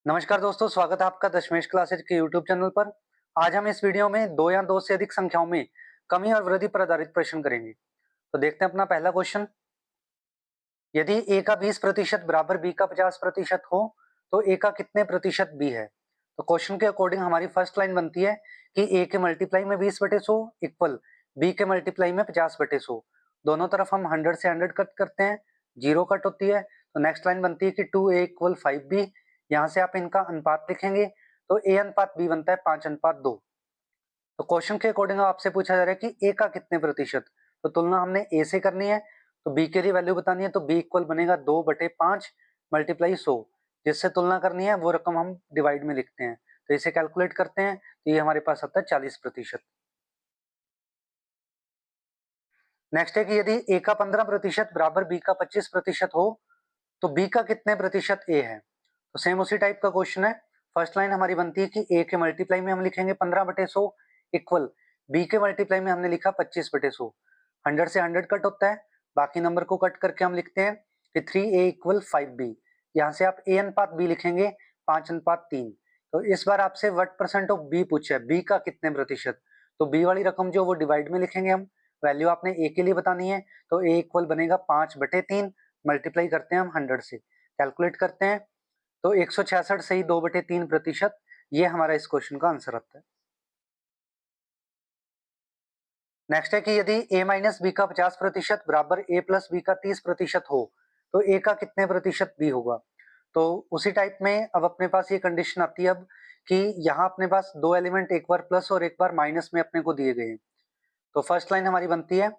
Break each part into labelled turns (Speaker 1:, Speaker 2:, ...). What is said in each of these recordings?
Speaker 1: नमस्कार दोस्तों, स्वागत है आपका दशमेश क्लासेज के यूट्यूब चैनल पर। आज हम इस वीडियो में दो या दो से अधिक संख्याओं में कमी और वृद्धि पर आधारित प्रश्न करेंगे। तो देखते हैं अपना पहला क्वेश्चन। यदि a का 20% बराबर b का 50% हो तो a का कितने प्रतिशत b है। तो क्वेश्चन के अकॉर्डिंग हमारी फर्स्ट लाइन बनती है कि a के मल्टीप्लाई में 20/100 इक्वल b के मल्टीप्लाई में 50/100। दोनों तरफ हम 100 से 100 कट करते हैं, 0 कट होती है। तो नेक्स्ट लाइन बनती है कि 2a इक्वल 5b। यहाँ से आप इनका अनुपात लिखेंगे तो a अनुपात b बनता है 5:2। तो क्वेश्चन के अकॉर्डिंग आपसे पूछा जा रहा है कि a का कितने प्रतिशत। तो तुलना हमने a से करनी है, तो b के लिए वैल्यू बतानी है। तो b इक्वल बनेगा 2/5 मल्टीप्लाई 100। जिससे तुलना करनी है वो रकम हम डिवाइड में लिखते हैं। तो इसे कैलकुलेट करते हैं तो ये हमारे पास आता है 40%। नेक्स्ट है कि यदि a का 15% बराबर b का 25% हो तो b का कितने प्रतिशत a है। तो सेम उसी टाइप का क्वेश्चन है। फर्स्ट लाइन हमारी बनती है कि a के मल्टीप्लाई में हम लिखेंगे 15/100 इक्वल b के मल्टीप्लाई में हमने लिखा 25/100। 100 से 100 कट होता है, बाकी नंबर को कट करके हम लिखते हैं कि 3a इक्वल 5b। यहाँ से आप a अनुपात b लिखेंगे 5:3। तो इस बार आपसे व्हाट परसेंट ऑफ b पूछा है, b का कितने प्रतिशत। तो b वाली रकम जो वो डिवाइड में लिखेंगे हम। वैल्यू आपने a के लिए बतानी है, तो a इक्वल बनेगा 5/3 मल्टीप्लाई करते हैं हम 100 से, कैलकुलेट करते हैं तो 166 से ही 2/3%। ये हमारा इस क्वेश्चन का आंसर आता है। नेक्स्ट है कि यदि a माइनस बी का 50% बराबर a प्लस बी का 30% हो तो a का कितने प्रतिशत b होगा। तो उसी टाइप में अब अपने पास ये कंडीशन आती है अब कि यहाँ अपने पास दो एलिमेंट एक बार प्लस और एक बार माइनस में अपने को दिए गए हैं। तो फर्स्ट लाइन हमारी बनती है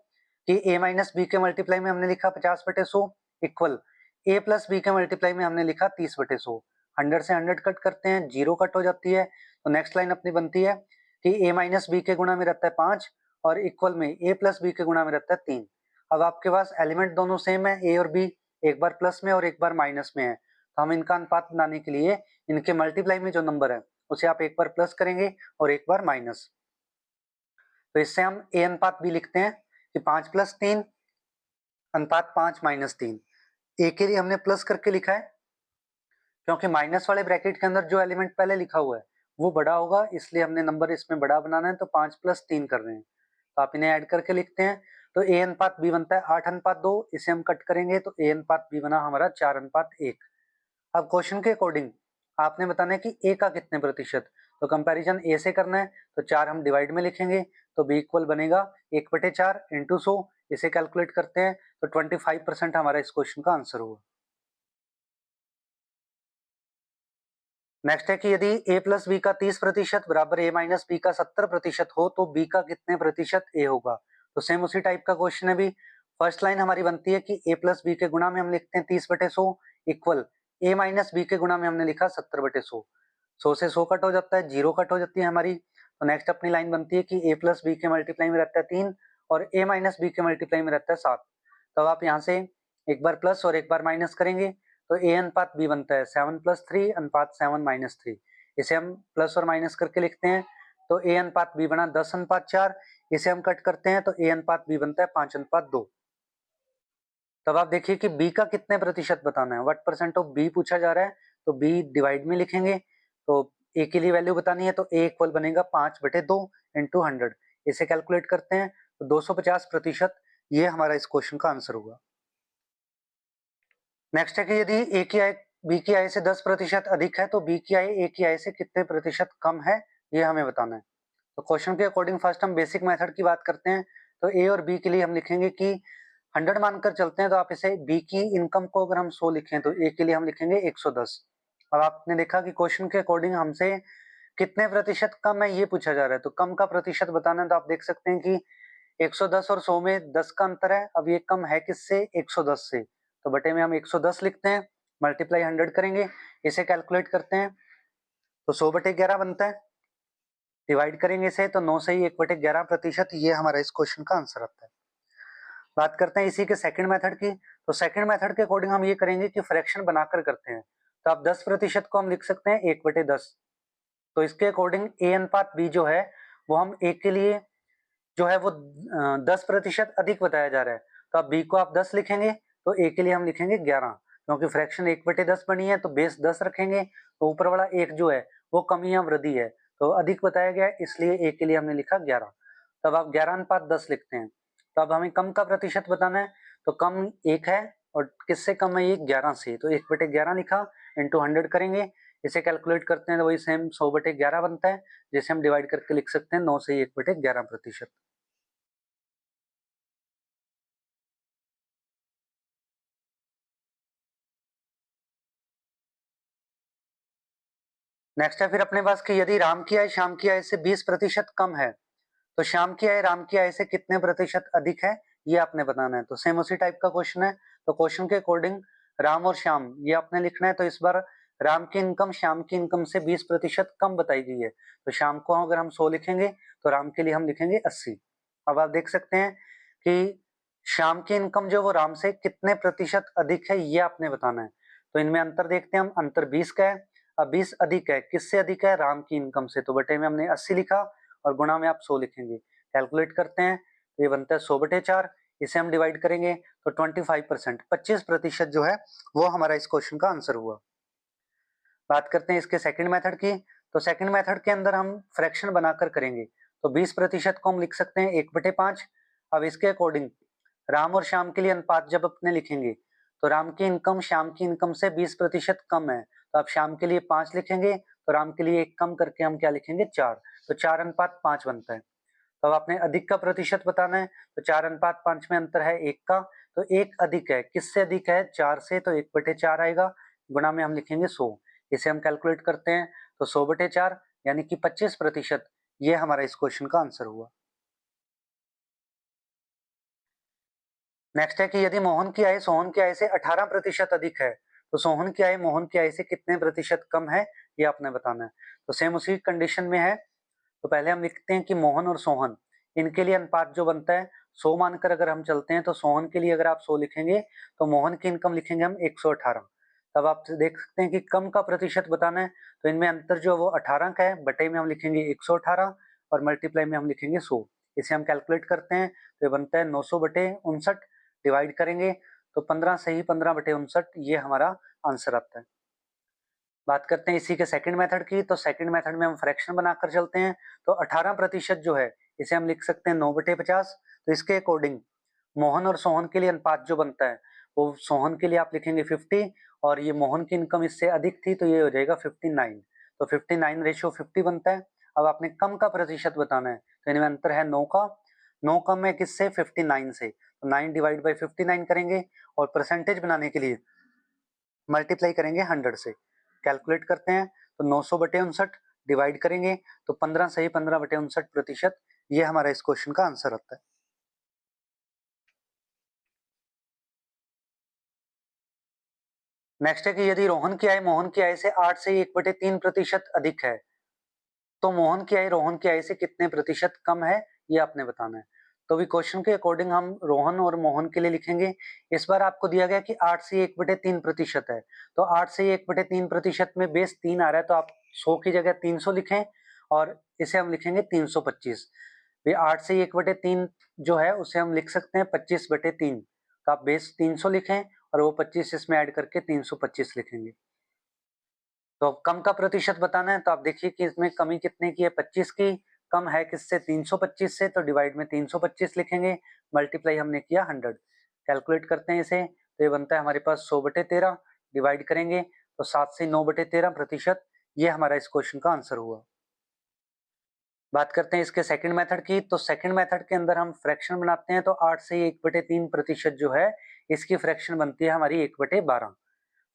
Speaker 1: कि a माइनस बी के मल्टीप्लाई में हमने लिखा 50/100 इक्वल a प्लस बी के मल्टीप्लाई में हमने लिखा 30/100। 100 से 100 कट करते हैं, 0 कट हो जाती है। तो नेक्स्ट लाइन अपनी बनती है कि a माइनस बी के गुणा में रहता है 5 और इक्वल में a प्लस बी के गुणा में रहता है 3। अब आपके पास एलिमेंट दोनों सेम है, a और b, एक बार प्लस में और एक बार माइनस में है। तो हम इनका अनुपात बनाने के लिए इनके मल्टीप्लाई में जो नंबर है उसे आप एक बार प्लस करेंगे और एक बार माइनस। तो इससे हम a अनुपात b लिखते हैं कि 5+3 अनुपात 5-3। a के लिए हमने प्लस करके लिखा है क्योंकि माइनस वाले ब्रैकेट के अंदर जो एलिमेंट पहले लिखा हुआ है वो बड़ा होगा, इसलिए हमने नंबर इसमें बड़ा बनाना है। तो 5+3 कर रहे हैं, तो आप इन्हें ऐड करके लिखते हैं तो a अनुपात b बनता है 8:2। इसे हम कट करेंगे तो a अनुपात b बना हमारा 4:1। अब क्वेश्चन के अकॉर्डिंग आपने बताना है कि a का कितने प्रतिशत। तो कंपैरिजन a से करना है, तो 4 हम डिवाइड में लिखेंगे तो b इक्वल बनेगा 1/4 इंटू 100। इसे कैलकुलेट करते हैं तो 25% हमारा इस क्वेश्चन का आंसर होगा। नेक्स्ट है कि यदि a प्लस बी का 30% बराबर a माइनस बी का 70% हो तो b का कितने प्रतिशत a होगा। तो सेम उसी टाइप का क्वेश्चन है भी। फर्स्ट लाइन हमारी बनती है कि a प्लस बी के गुणा में हम लिखते हैं 30/100 इक्वल a माइनस बी के गुणा में हमने लिखा 70/100। 100 से 100 कट हो जाता है, 0 कट हो जाती है हमारी। तो नेक्स्ट अपनी लाइन बनती है कि a प्लस बी के मल्टीप्लाई में रहता है 3 और a माइनस बी के मल्टीप्लाई में रहता है 7। तो अब आप यहाँ से एक बार प्लस और एक बार माइनस करेंगे तो a अनुपात b बनता है 7+3 अनुपात 7-3। इसे हम प्लस और माइनस करके लिखते हैं तो a अनुपात b बना 10:4। इसे हम कट करते हैं तो a अनुपात b बनता है 5:2। तब आप देखिए कि b का कितने प्रतिशत बताना है, व्हाट परसेंट ऑफ b पूछा जा रहा है। तो b डिवाइड में लिखेंगे, तो a के लिए वैल्यू बतानी है तो a इक्वल बनेगा 5/2 इंटू 100। इसे कैलकुलेट करते हैं तो 250%। ये हमारा इस क्वेश्चन का आंसर होगा। नेक्स्ट है कि यदि ए की आय बी की आय से 10% अधिक है तो बी की आय ए की आय से कितने प्रतिशत कम है, ये हमें बताना है। तो क्वेश्चन के अकॉर्डिंग फर्स्ट हम बेसिक मेथड की बात करते हैं। तो ए और बी के लिए हम लिखेंगे कि 100 मानकर चलते हैं, तो आप इसे बी की इनकम को अगर हम 100 लिखें तो ए के लिए हम लिखेंगे 110। अब आपने देखा कि क्वेश्चन के अकॉर्डिंग हमसे कितने प्रतिशत कम है ये पूछा जा रहा है, तो कम का प्रतिशत बताना है। तो आप देख सकते हैं कि 110 और 100 में 10 का अंतर है। अब ये कम है किससे, 110 से। तो बटे में हम 110 लिखते हैं, मल्टीप्लाई 100 करेंगे, इसे कैलकुलेट करते हैं तो 100/11 बनता है। डिवाइड करेंगे इसे तो 9 से ही 1/11%। ये हमारा इस क्वेश्चन का आंसर आता है। बात करते हैं इसी के सेकंड मेथड की। तो सेकंड मेथड के अकॉर्डिंग हम ये करेंगे कि फ्रैक्शन बनाकर करते हैं। तो आप 10% को हम लिख सकते हैं 1/10। तो इसके अकॉर्डिंग a अनुपात b जो है वो हम a के लिए जो है वो 10% अधिक बताया जा रहा है। तो अब b को आप 10 लिखेंगे तो a के लिए हम लिखेंगे 11। क्योंकि फ्रैक्शन 1/10 बनी है तो बेस 10 रखेंगे, तो ऊपर वाला 1 जो है वो कमी या वृद्धि है, तो अधिक बताया गया है, इसलिए 1 के लिए हमने लिखा 11। तब आप 11:10 लिखते हैं। तो अब हमें कम का प्रतिशत बताना है, तो कम 1 है और किससे कम है ये? 11 से, तो 1/11 लिखा, इंटू 100 करेंगे, इसे कैलकुलेट करते हैं तो वही सेम 100/11 बनता है, जिसे हम डिवाइड करके लिख सकते हैं 9 से 1/11%। नेक्स्ट है फिर अपने पास कि यदि राम की आय श्याम की आय से 20% कम है, तो श्याम की आय राम की आय से कितने प्रतिशत अधिक है, ये आपने बताना है। तो सेम उसी टाइप का क्वेश्चन है, तो क्वेश्चन के अकॉर्डिंग राम और श्याम ये आपने लिखना है। तो इस बार राम की इनकम श्याम की इनकम से 20% कम बताई गई है, तो श्याम को अगर हम 100 लिखेंगे तो राम के लिए हम लिखेंगे 80। अब आप देख सकते हैं कि श्याम की इनकम जो वो राम से कितने प्रतिशत अधिक है, ये आपने बताना है। तो इनमें अंतर देखते हैं हम, अंतर 20 का है। अब 20 अधिक है, किससे अधिक है? राम की इनकम से, तो बटे में हमने 80 लिखा और गुणा में आप 100 लिखेंगे। कैलकुलेट करते हैं तो ये बनता है 100/4, इसे हम डिवाइड करेंगे तो 25%, 25% जो है वो हमारा इस क्वेश्चन का आंसर हुआ। बात करते हैं इसके सेकंड मेथड की, तो सेकंड मेथड के अंदर हम फ्रैक्शन बनाकर करेंगे। तो 20% को हम लिख सकते हैं 1/5। अब इसके अकॉर्डिंग राम और श्याम के लिए अनुपात जब अपने लिखेंगे, तो राम की इनकम श्याम की इनकम से 20% कम है, तो आप श्याम के लिए 5 लिखेंगे, तो राम के लिए 1 कम करके हम क्या लिखेंगे? 4, तो 4:5 बनता है। तो अब आपने अधिक का प्रतिशत बताना है, तो 4:5 में अंतर है 1 का, तो 1 अधिक है, किससे अधिक है? 4 से, तो 1/4 आएगा, गुणा में हम लिखेंगे 100। इसे हम कैलकुलेट करते हैं तो 100/4 यानी कि 25%, ये हमारा इस क्वेश्चन का आंसर हुआ। नेक्स्ट है कि यदि मोहन की आय सोहन की आय से 18% अधिक है, तो सोहन की आय मोहन की आय से कितने प्रतिशत कम है, ये आपने बताना है। तो सेम उसी कंडीशन में है, तो पहले हम लिखते हैं कि मोहन और सोहन, इनके लिए अनुपात जो बनता है 100 मानकर अगर हम चलते हैं, तो सोहन के लिए अगर आप 100 लिखेंगे तो मोहन की इनकम लिखेंगे हम 118। तब आप देख सकते हैं कि कम का प्रतिशत बताना है, तो इनमें अंतर जो है वो 18 का है, बटे में हम लिखेंगे 118 और मल्टीप्लाई में हम लिखेंगे 100। इसे हम कैलकुलेट करते हैं तो ये बनता है 900/59, डिवाइड करेंगे तो 15 सही 15/59, ये हमारा आंसर आता है। बात करते हैं इसी के सेकंड मेथड की, तो सेकंड मेथड में हम फ्रैक्शन बनाकर चलते हैं। तो 18% जो है इसे हम लिख सकते हैं 9/50। तो इसके अकॉर्डिंग मोहन और सोहन के लिए अनुपात जो बनता है वो सोहन के लिए आप लिखेंगे 50, और ये मोहन की इनकम इससे अधिक थी तो ये हो जाएगा 59। तो 59:50 बनता है। अब आपने कम का प्रतिशत बताना है, तो इनमें अंतर है 9 का। 9 कम है किससे? 59 से, तो 9/59 करेंगे और परसेंटेज बनाने के लिए मल्टीप्लाई करेंगे 100 से। कैलकुलेट करते हैं तो 900/59 डिवाइड करेंगे तो 15 सही 15/59%, ये हमारा इस क्वेश्चन का आंसर आता है। नेक्स्ट है कि यदि रोहन की आय मोहन की आय से 8 से 1/3% अधिक है, तो मोहन की आय रोहन की आय से कितने प्रतिशत कम है, ये आपने बताना है। तो भी क्वेश्चन के अकॉर्डिंग हम रोहन और मोहन के लिए लिखेंगे। इस बार आपको दिया गया कि 8 से 1/3% है, तो 8 से 1/3% में बेस 3 आ रहा है, तो आप 100 की जगह 300 लिखें और इसे हम लिखेंगे 325। ये 8 से 1/3 जो है उसे हम लिख सकते हैं 25/3, तो आप बेस 300 लिखें और वो 25 इसमें ऐड करके 325 लिखेंगे। तो अब कम का प्रतिशत बताना है, तो आप देखिए कि इसमें कमी कितने की है? 25 की। कम है किससे? 325 से, तो डिवाइड में 325 लिखेंगे, मल्टीप्लाई हमने किया 100। कैलकुलेट करते हैं इसे, तो ये बनता है हमारे पास 100/13, डिवाइड करेंगे तो 7 से 9/13%, ये हमारा इस क्वेश्चन का आंसर हुआ। बात करते हैं इसके सेकंड मेथड की, तो सेकंड मेथड के अंदर हम फ्रैक्शन बनाते हैं, तो 8 से 1/3% जो है इसकी फ्रैक्शन बनती है हमारी 1/12।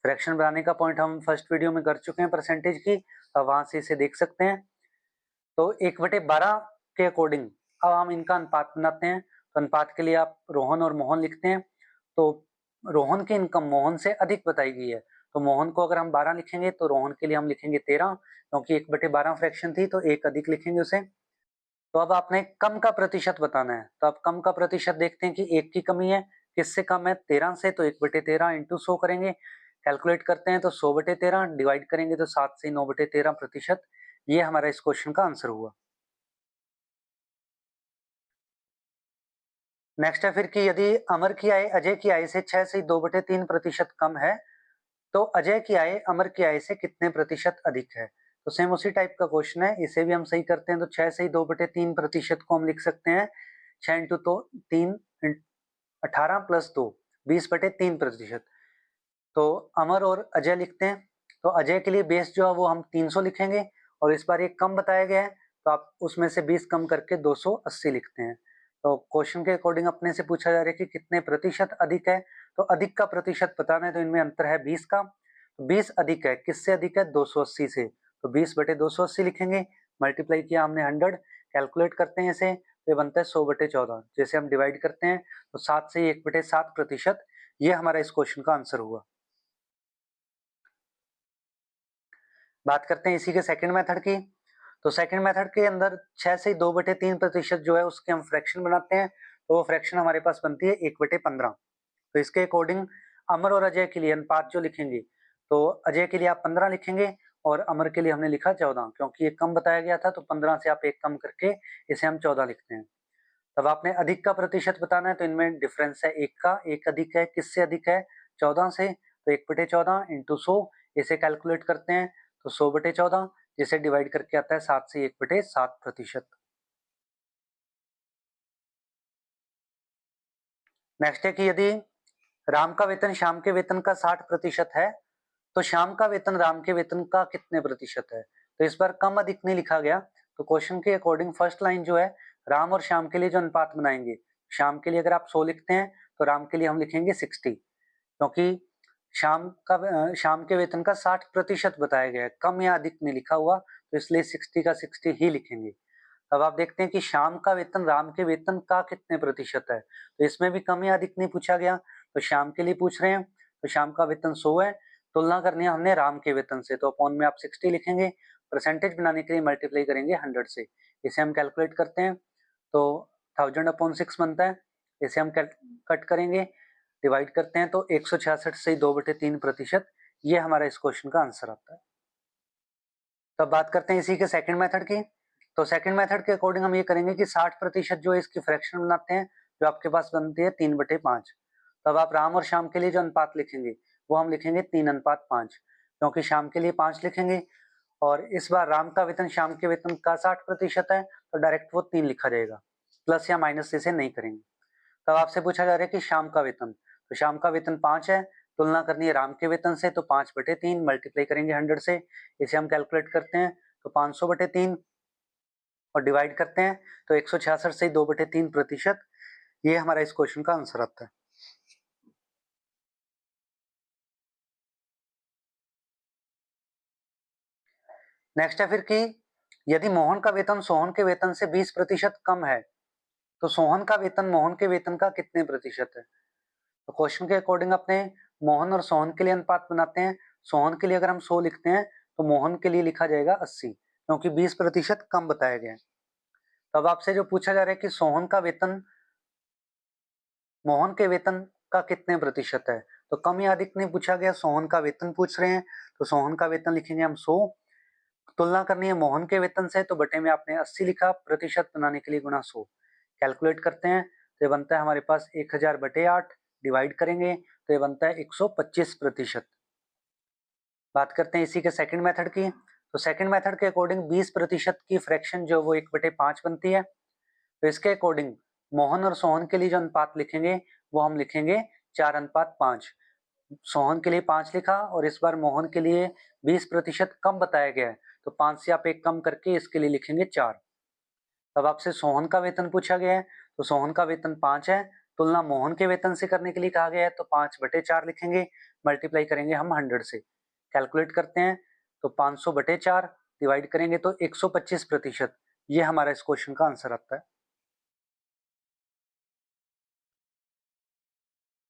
Speaker 1: फ्रैक्शन बनाने का पॉइंट हम फर्स्ट वीडियो में कर चुके हैं परसेंटेज की, अब वहां से इसे देख सकते हैं। तो 1/12 के अकॉर्डिंग अब हम इनका अनुपात बनाते हैं, तो अनुपात के लिए आप रोहन और मोहन लिखते हैं। तो रोहन की इनकम मोहन से अधिक बताई गई है, तो मोहन को अगर हम 12 लिखेंगे तो रोहन के लिए हम लिखेंगे 13, क्योंकि 1/12 फ्रैक्शन थी तो एक अधिक लिखेंगे उसे। तो अब आपने कम का प्रतिशत बताना है, तो आप कम का प्रतिशत देखते हैं कि 1 की कमी है, किससे कम है? 13 से, तो 1/13 इंटू 100 करेंगे। कैलकुलेट करते हैं तो 100/13 डिवाइड करेंगे तो 7 से 9/13%, ये हमारा इस क्वेश्चन का आंसर हुआ। नेक्स्ट है फिर कि यदि अमर की आय अजय की आय से 6 से 2/3% कम है, तो अजय की आय अमर की आय से कितने प्रतिशत अधिक है। तो सेम उसी टाइप का क्वेश्चन है, इसे भी हम सही करते हैं। तो 6 सही 2/3% को हम लिख सकते हैं 6 इंटू तो 3 18 प्लस 2 20/3%। तो अमर और अजय लिखते हैं। तो अजय के लिए बेस जो है वो हम 300 लिखेंगे और इस बार ये कम बताया गया है तो आप उसमें से 20 कम करके 280 लिखते हैं। तो क्वेश्चन के अकॉर्डिंग अपने से पूछा जा रहा है कि कितने प्रतिशत अधिक है। तो अधिक का प्रतिशत बताना है तो इनमें अंतर है 20 का। तो 20 अधिक है, किससे अधिक है 280 से। तो 20/280 लिखेंगे, मल्टीप्लाई किया हमने 100, कैलकुलेट करते हैं इसे तो ये बनता है 100/14। जैसे हम डिवाइड करते हैं तो 7 से 1/7%, ये हमारा इस क्वेश्चन का आंसर हुआ। बात करते हैं इसी के सेकंड मेथड की। तो सेकंड मेथड के अंदर 6 से 2/3% जो है उसके हम फ्रैक्शन बनाते हैं। तो वो फ्रैक्शन हमारे पास बनती है 1/15। तो इसके अकॉर्डिंग अमर और अजय के लिए अनुपात जो लिखेंगे तो अजय के लिए आप 15 लिखेंगे और अमर के लिए हमने लिखा 14, क्योंकि ये कम बताया गया था तो 15 से आप 1 कम करके इसे हम 14 लिखते हैं। तब आपने अधिक का प्रतिशत बताना है तो इनमें डिफरेंस है 1 का, 1 अधिक है, किससे अधिक है 14 से। तो 1/14 इंटू 100, इसे कैलकुलेट करते हैं तो 100/14, जिसे डिवाइड करके आता है 7 से 1/7%। नेक्स्ट है कि यदि राम का वेतन श्याम के वेतन का 60% है तो श्याम का वेतन राम के वेतन का कितने प्रतिशत है। तो इस बार कम अधिक नहीं लिखा गया। तो क्वेश्चन के अकॉर्डिंग फर्स्ट लाइन जो है राम और श्याम के लिए जो अनुपात बनाएंगे, श्याम के लिए अगर आप 100 लिखते हैं तो राम के लिए हम लिखेंगे 60, क्योंकि श्याम के वेतन का 60% बताया गया है, कम या अधिक नहीं लिखा हुआ, तो इसलिए 60 का 60 ही लिखेंगे। अब आप देखते हैं कि श्याम का वेतन राम के वेतन का कितने प्रतिशत है। तो इसमें भी कम या अधिक नहीं पूछा गया, तो श्याम के लिए पूछ रहे हैं। तो श्याम का वेतन 100 है, तुलना करनी है हमने राम के वेतन से, तो अपॉन में आप 60 लिखेंगे, परसेंटेज बनाने के लिए मल्टीप्लाई करेंगे 100 से। इसे हम कैलकुलेट करते हैं तो 1000/6 बनता है। इसे हम कट करेंगे, डिवाइड करते हैं तो 166 से 2/3%, ये हमारा इस क्वेश्चन का आंसर आता है। तो अब बात करते हैं इसी के सेकंड मेथड की। तो सेकंड मेथड के अकॉर्डिंग हम ये करेंगे कि 60% जो है इसकी फ्रैक्शन बनाते हैं, जो आपके पास बनती है 3/5। तो अब आप राम और श्याम के लिए जो अनुपात लिखेंगे वो हम लिखेंगे 3:5, क्योंकि श्याम के लिए 5 लिखेंगे और इस बार राम का वेतन श्याम के वेतन का 60% है तो डायरेक्ट वो 3 लिखा जाएगा, प्लस या माइनस इसे नहीं करेंगे। तब आपसे पूछा जा रहा है कि श्याम का वेतन, तो श्याम का वेतन 5 है, तुलना करनी है राम के वेतन से, तो 5/3 मल्टीप्लाई करेंगे 100 से। इसे हम कैलकुलेट करते हैं तो 500/3 और डिवाइड करते हैं तो 166 से 2/3%, ये हमारा इस क्वेश्चन का आंसर आता है। नेक्स्ट है फिर कि यदि मोहन का वेतन सोहन के वेतन से 20% कम है तो सोहन का वेतन मोहन के वेतन का कितने प्रतिशत है। तो क्वेश्चन के अकॉर्डिंग अपने मोहन और सोहन के लिए अनुपात बनाते हैं। सोहन के लिए अगर हम 100 लिखते हैं तो मोहन के लिए लिखा जाएगा 80, क्योंकि 20% कम बताया गया है। तो अब आपसे जो पूछा जा रहा है कि सोहन का वेतन मोहन के वेतन का कितने प्रतिशत है, तो कम या अधिक नहीं पूछा गया, सोहन का वेतन पूछ रहे हैं। तो सोहन का वेतन लिखेंगे हम 100, तुलना करनी है मोहन के वेतन से, तो बटे में आपने 80 लिखा, प्रतिशत बनाने के लिए गुणा 100, कैलकुलेट करते हैं तो ये बनता है हमारे पास 1000/8, डिवाइड करेंगे तो ये बनता है 125%। बात करते हैं इसी के सेकंड मेथड की। तो सेकंड मेथड के अकॉर्डिंग 20% की फ्रैक्शन जो वो 1/5 बनती है। तो इसके अकॉर्डिंग मोहन और सोहन के लिए जो अनुपात लिखेंगे वो हम लिखेंगे 4:5। सोहन के लिए 5 लिखा और इस बार मोहन के लिए 20% कम बताया गया है, तो 5 से आप 1 कम करके इसके लिए लिखेंगे 4। तब आपसे सोहन का वेतन पूछा गया है, तो सोहन का वेतन 5 है, तुलना मोहन के वेतन से करने के लिए कहा गया है, तो 5/4 लिखेंगे, मल्टीप्लाई करेंगे हम 100 से, कैलकुलेट करते हैं तो 500/4 डिवाइड करेंगे तो 125%, ये हमारा इस क्वेश्चन का आंसर आता है।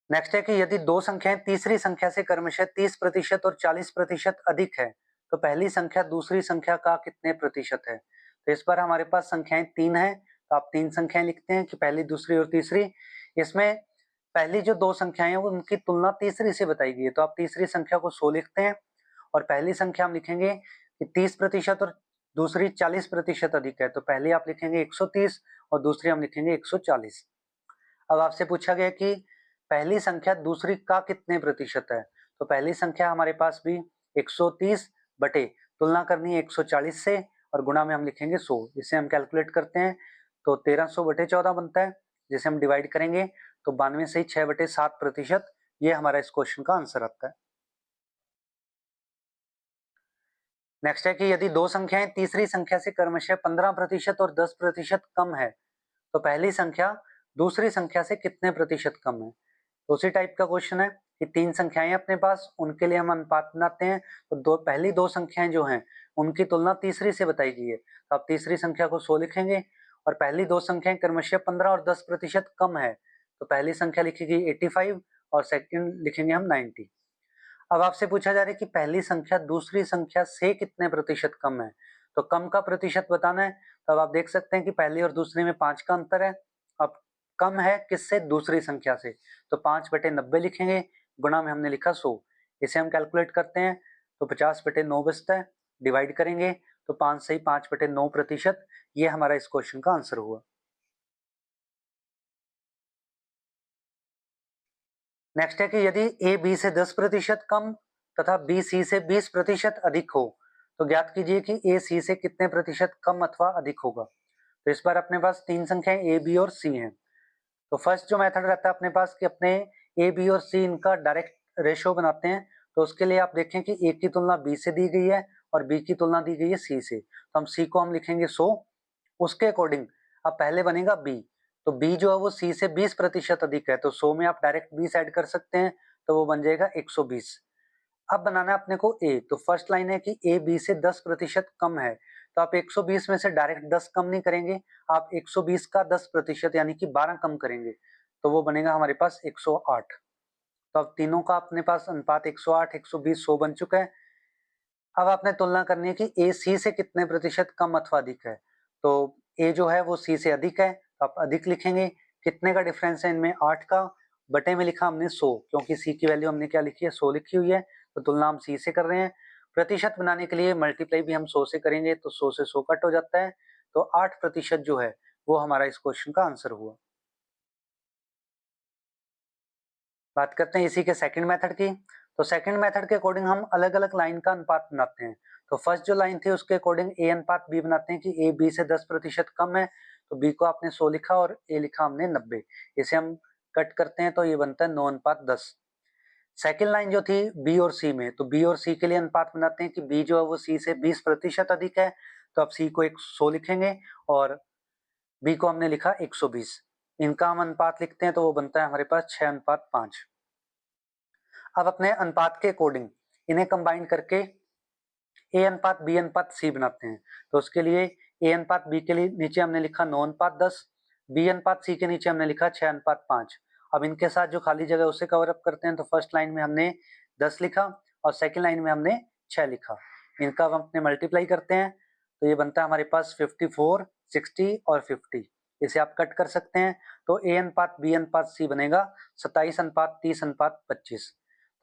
Speaker 1: नेक्स्ट है कि यदि दो संख्याएं तीसरी संख्या से क्रमशः 30% और 40% अधिक है तो पहली संख्या दूसरी संख्या का कितने प्रतिशत है। तो इस बार हमारे पास संख्याएं 3 है, तो आप 3 संख्याएं लिखते हैं कि पहली दूसरी और तीसरी। इसमें पहली जो 2 संख्याएं हैं वो उनकी तुलना तीसरी से बताई गई है, तो आप तीसरी संख्या को 100 लिखते हैं और पहली संख्या हम लिखेंगे कि 30% और दूसरी 40% अधिक है, तो पहली आप लिखेंगे 130 और दूसरी हम लिखेंगे 140। अब आपसे पूछा गया कि पहली संख्या दूसरी का कितने प्रतिशत है, तो पहली संख्या हमारे पास भी 130 बटे तुलना करनी है 140 से और गुणा में हम लिखेंगे 100। इसे हम कैलकुलेट करते हैं तो 1300 बटे 14 बनता है, जिसे हम डिवाइड करेंगे तो 92 से 6 बटे 7%। ये हमारा इस क्वेश्चन का आंसर आता है। नेक्स्ट है कि यदि दो संख्याएं तीसरी संख्या से क्रमशः 15% और 10% कम है तो पहली संख्या दूसरी संख्या से कितने प्रतिशत कम है। तो उसी टाइप का क्वेश्चन है कि तीन संख्याएं अपने पास, उनके लिए हम अनुपात बनाते हैं तो पहली दो संख्याएं जो हैं उनकी तुलना तीसरी से बताई गई है, तो आप तीसरी संख्या को 100 लिखेंगे और पहली दो संख्याएं क्रमशः 15 और 10% कम है तो पहली संख्या लिखेगी 85 और सेकंड लिखेंगे हम 90। अब आपसे पूछा जा रहा है कि पहली संख्या दूसरी संख्या से कितने प्रतिशत कम है, तो कम का प्रतिशत बताना है। तो अब आप देख सकते हैं कि पहली और दूसरी में 5 का अंतर है। अब कम है किससे, दूसरी संख्या से, तो 5 बटे 90 लिखेंगे, गुणा में हमने लिखा 100। इसे हम कैलकुलेट करते हैं तो 50 बटे 9 बचता है, डिवाइड करेंगे तो 5 से 5 बटे 9%। ये हमारा इस क्वेश्चन का आंसर हुआ। नेक्स्ट है कि यदि ए बी से 10% कम तथा बी सी से 20% अधिक हो तो ज्ञात कीजिए कि ए सी से कितने प्रतिशत कम अथवा अधिक होगा। तो इस बार अपने पास तीन संख्याएं ए बी और सी हैं। तो फर्स्ट जो मेथड रहता है अपने पास कि अपने ए बी और सी इनका डायरेक्ट रेशियो बनाते हैं। तो उसके लिए आप देखें कि ए की तुलना बी से दी गई है और बी की तुलना दी गई है सी से, तो हम सी को हम लिखेंगे 100। उसके अकॉर्डिंग अब पहले बनेगा बी, तो बी जो है वो सी से 20% अधिक है, तो 100 में आप डायरेक्ट 20 ऐड कर सकते हैं तो वो बन जाएगा 120। अब बनाना है अपने को ए, तो फर्स्ट लाइन है कि ए बी से 10% कम है, तो आप 120 में से डायरेक्ट 10 कम नहीं करेंगे, आप 120 का 10% यानी कि 12 कम करेंगे, तो वो बनेगा हमारे पास 108। तो अब तीनों का अपने पास अनुपात 108, 120, 100 बन चुका है। अब आपने तुलना करनी है कि ए सी से कितने प्रतिशत कम अथवा अधिक है। तो ए जो है वो सी से अधिक है, तो आप अधिक लिखेंगे। कितने का डिफरेंस है इनमें, 8 का। बटे में लिखा हमने 100, क्योंकि सी की वैल्यू हमने क्या लिखी है, 100 लिखी हुई है, तो तुलना हम सी से कर रहे हैं। प्रतिशत बनाने के लिए मल्टीप्लाई भी हम 100 से करेंगे, तो 100 से 100 कट हो जाता है, तो 8% जो है वो हमारा इस क्वेश्चन का आंसर हुआ। बात करते हैं इसी के सेकंड मेथड की। तो सेकंड मेथड के अकॉर्डिंग हम अलग अलग लाइन का अनुपात बनाते हैं। तो फर्स्ट जो लाइन थी उसके अकॉर्डिंग ए अनुपात बी बनाते हैं कि ए बी से 10% कम है, तो बी को आपने 100 लिखा और ए लिखा हमने 90। इसे हम कट करते हैं तो ये बनता है 9 अनुपात 10। सेकेंड लाइन जो थी बी और सी में, तो बी और सी के लिए अनुपात बनाते हैं कि बी जो है वो सी से 20% अधिक है, तो आप सी को 100 लिखेंगे और बी को हमने लिखा 120। इनका हम अनुपात लिखते हैं तो वो बनता है हमारे पास 6 अनुपात 5। अब अपने अनुपात के अकॉर्डिंग इन्हें कंबाइन करके ए अनुपात बी अनुपात सी बनाते हैं। तो उसके लिए ए अनुपात बी के लिए नीचे हमने लिखा 9 अनुपात 10, बी अनुपात सी के नीचे हमने लिखा 6 अनुपात 5। अब इनके साथ जो खाली जगह उसे कवर अप करते हैं। तो फर्स्ट लाइन में हमने 10 लिखा और सेकेंड लाइन में हमने 6 लिखा। इनका हम अपने मल्टीप्लाई करते हैं तो ये बनता है हमारे पास 54, 60 और 50। इसे आप कट कर सकते हैं तो ए अनुपात बी अनुपात सी बनेगा 27 अनुपात 30 अनुपात 25।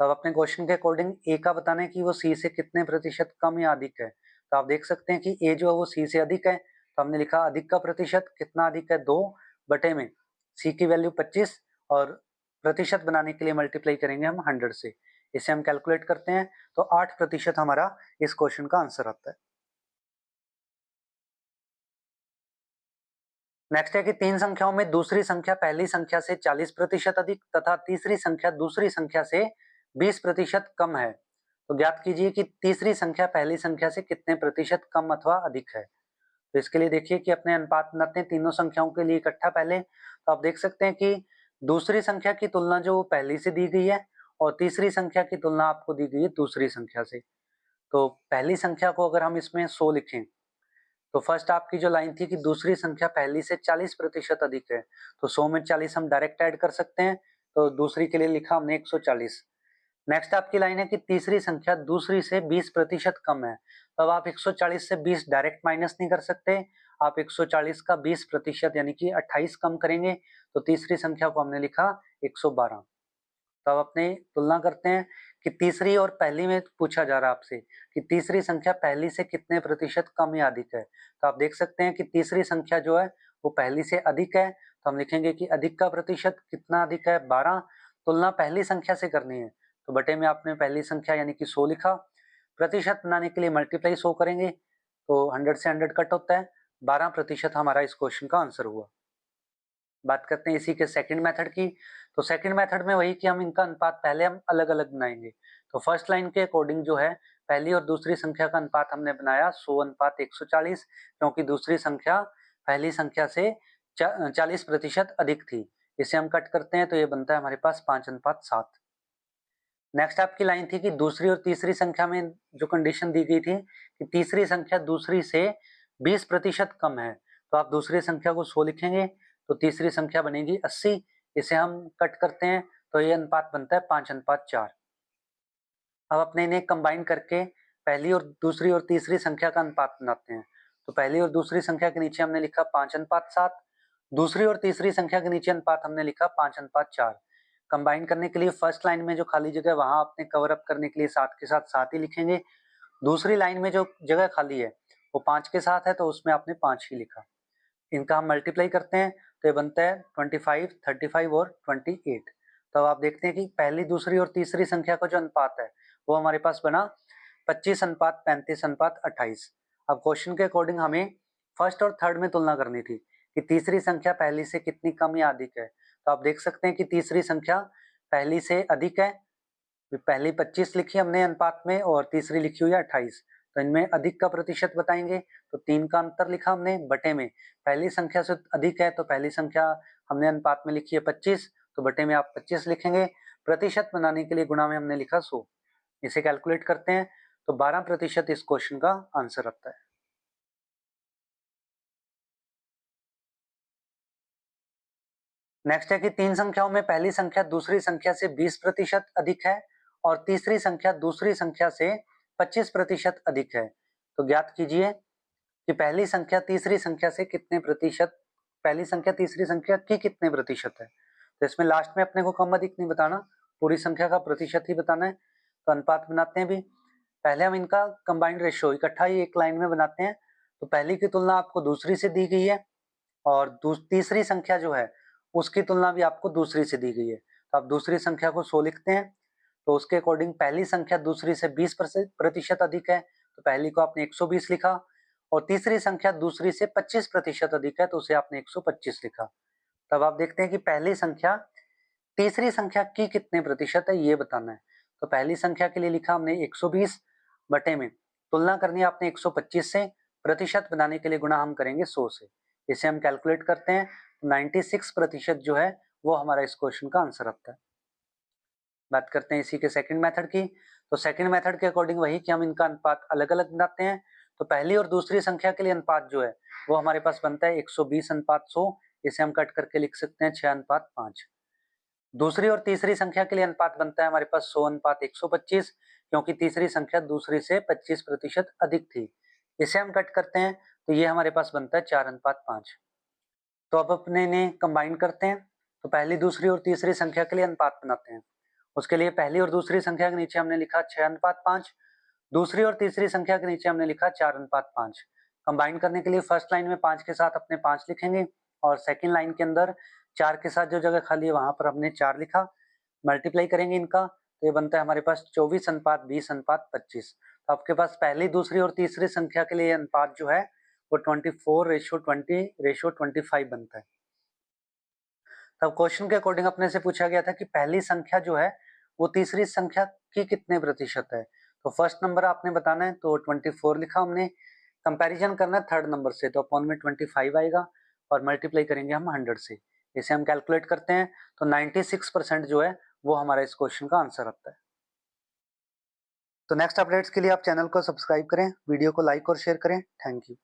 Speaker 1: तो अब अपने क्वेश्चन के अकॉर्डिंग ए का बताना है कि वो सी से कितने प्रतिशत कम या अधिक है। तो आप देख सकते हैं कि ए जो है वो सी से अधिक है, तो हमने लिखा अधिक का प्रतिशत कितना अधिक है, 2 बटे में सी की वैल्यू 25 और प्रतिशत बनाने के लिए मल्टीप्लाई करेंगे हम 100 से। इसे हम कैलकुलेट करते हैं तो 8% हमारा इस क्वेश्चन का आंसर आता है। नेक्स्ट है कि तीन संख्याओं में दूसरी संख्या पहली संख्या से 40% अधिक तथा तीसरी संख्या दूसरी संख्या से 20% कम है, तो ज्ञात कीजिए कि तीसरी संख्या पहली संख्या से कितने प्रतिशत कम अथवा अधिक है। तो इसके लिए देखिए कि अपने अनुपात बनाते हैं तीनों संख्याओं के लिए इकट्ठा पहले। तो आप देख सकते हैं कि दूसरी संख्या की तुलना जो पहली से दी गई है और तीसरी संख्या की तुलना आपको दी गई है दूसरी संख्या से। तो पहली संख्या को अगर हम इसमें 100 लिखें तो फर्स्ट आपकी जो लाइन थी कि दूसरी संख्या पहली से 40% अधिक है, तो 100 में 40 हम डायरेक्ट ऐड कर सकते हैं, तो दूसरी के लिए लिखा हमने 140। नेक्स्ट आपकी लाइन है कि तीसरी संख्या दूसरी से 20% कम है, तो अब आप 140 से 20 डायरेक्ट माइनस नहीं कर सकते, आप 140 का 20% यानी कि 28 कम करेंगे, तो तीसरी संख्या को हमने लिखा 112। तो अब अपने तुलना करते हैं कि तीसरी और पहली में पूछा जा रहा है आपसे कि तीसरी संख्या पहली से कितने प्रतिशत कम या अधिक है। तो आप देख सकते हैं कि तीसरी संख्या जो है वो पहली से अधिक है, तो हम लिखेंगे कि अधिक का प्रतिशत कितना अधिक है, 12। तुलना पहली संख्या से करनी है तो बटे में आपने पहली संख्या यानी कि 100 लिखा। प्रतिशत बनाने के लिए मल्टीप्लाई 100 करेंगे तो 100 से 100 कट होता है, 12% हमारा इस क्वेश्चन का आंसर हुआ। बात करते हैं इसी के सेकंड मेथड की। तो सेकंड मेथड में वही कि हम इनका अनुपात पहले हम अलग अलग बनाएंगे। तो फर्स्ट लाइन के अकॉर्डिंग जो है पहली और दूसरी संख्या का अनुपात हमने बनाया 100:140, क्योंकि दूसरी संख्या पहली संख्या से 40% अधिक थी। इसे हम कट करते हैं तो ये बनता है हमारे पास 5:7। नेक्स्ट आपकी लाइन थी कि दूसरी और तीसरी संख्या में जो कंडीशन दी गई थी कि तीसरी संख्या दूसरी से 20% कम है, तो आप दूसरी संख्या को 100 लिखेंगे तो तीसरी संख्या बनेगी 80। इसे हम कट करते हैं तो ये अनुपात बनता है 5:4। अब अपने इन्हें कंबाइन करके पहली और दूसरी और तीसरी संख्या का अनुपात बनाते हैं। तो पहली और दूसरी संख्या के नीचे हमने लिखा 5:7, दूसरी और तीसरी संख्या के नीचे अनुपात हमने लिखा 5:4। कंबाइन करने के लिए फर्स्ट लाइन में जो खाली जगह वहां आपने कवर अप करने के लिए 7 के साथ 7 ही लिखेंगे। दूसरी लाइन में जो जगह खाली है वो 5 के साथ है तो उसमें आपने 5 ही लिखा। इनका हम मल्टीप्लाई करते हैं तो ये बनता है 25, 35 और 28। तो अब आप देखते हैं कि पहली, दूसरी और तीसरी संख्या का जो अनुपात है वो हमारे पास बना 25:35:28। अब क्वेश्चन के अकॉर्डिंग हमें फर्स्ट और थर्ड में तुलना करनी थी कि तीसरी संख्या पहली से कितनी कम या अधिक है। तो आप देख सकते हैं कि तीसरी संख्या पहली से अधिक है। पहली 25 लिखी हमने अनुपात में और तीसरी लिखी हुई है 28। तो इनमें अधिक का प्रतिशत बताएंगे तो 3 का अंतर लिखा हमने बटे में। पहली संख्या से अधिक है तो पहली संख्या हमने अनुपात में लिखी है 25, तो बटे में आप 25 लिखेंगे। प्रतिशत बनाने के लिए गुणा में हमने लिखा 100। इसे कैलकुलेट करते हैं तो 12% इस क्वेश्चन का आंसर आता है। नेक्स्ट है कि तीन संख्याओं में पहली संख्या दूसरी संख्या से 20% अधिक है और तीसरी संख्या दूसरी संख्या से 25% अधिक है। तो ज्ञात कीजिए कि पहली संख्या तीसरी संख्या से कितने प्रतिशत, पहली संख्या तीसरी संख्या की कितने प्रतिशत है। तो इसमें लास्ट में अपने को कम अधिक नहीं बताना, पूरी संख्या का प्रतिशत ही बताना है। तो अनुपात बनाते हैं भी। पहले हम इनका कंबाइंड रेशियो इकट्ठा ही एक लाइन में बनाते हैं। तो पहली की तुलना आपको दूसरी से दी गई है और तीसरी संख्या जो है उसकी तुलना भी आपको दूसरी से दी गई है। तो आप दूसरी संख्या को 100 लिखते हैं तो उसके अकॉर्डिंग पहली संख्या दूसरी से 20% अधिक है तो पहली को आपने 120 लिखा और तीसरी संख्या दूसरी से 25% अधिक है तो उसे आपने 125 लिखा। तब आप देखते हैं कि पहली संख्या तीसरी संख्या की कितने प्रतिशत है ये बताना है। तो पहली संख्या के लिए लिखा हमने 120 बटे में तुलना करनी है आपने 125 से, प्रतिशत बनाने के लिए गुणा हम करेंगे 100 से। इसे हम कैलकुलेट करते हैं 96% जो है वो हमारा इस क्वेश्चन का आंसर आता है। बात करते हैं इसी के सेकंड मेथड की। तो सेकंड मेथड के अकॉर्डिंग वही कि हम इनका अनुपात अलग अलग बनाते हैं। तो पहली और दूसरी संख्या के लिए अनुपात जो है वो हमारे पास बनता है 120:100। इसे हम कट करके लिख सकते हैं 6:5। दूसरी और तीसरी संख्या के लिए अनुपात बनता है हमारे पास 100:125, क्योंकि तीसरी संख्या दूसरी से 25% अधिक थी। इसे हम कट करते हैं तो ये हमारे पास बनता है 4:5। तो अब अपने इन्हें कंबाइन करते हैं। तो पहली, दूसरी और तीसरी संख्या के लिए अनुपात बनाते हैं। उसके लिए पहली और दूसरी संख्या के नीचे हमने लिखा 6:5, दूसरी और तीसरी संख्या के नीचे हमने लिखा 4:5। कंबाइन करने के लिए फर्स्ट लाइन में 5 के साथ अपने 5 लिखेंगे और सेकंड लाइन के अंदर 4 के साथ जो जगह खाली है वहां पर हमने 4 लिखा। मल्टीप्लाई करेंगे इनका तो ये बनता है हमारे पास 24:20:25। तो आपके पास पहली, दूसरी और तीसरी संख्या के लिए अनुपात जो है वो 24:20:25 बनता है। तब क्वेश्चन के अकॉर्डिंग अपने से पूछा गया था कि पहली संख्या जो है वो तीसरी संख्या की कितने प्रतिशत है। तो फर्स्ट नंबर आपने बताना है तो 24 लिखा हमने। कंपैरिजन करना है थर्ड नंबर से तो अपॉन में 25 आएगा और मल्टीप्लाई करेंगे हम 100 से। इसे हम कैलकुलेट करते हैं तो 96% जो है वो हमारा इस क्वेश्चन का आंसर आता है। तो नेक्स्ट अपडेट्स के लिए आप चैनल को सब्सक्राइब करें, वीडियो को लाइक और शेयर करें। Thank you.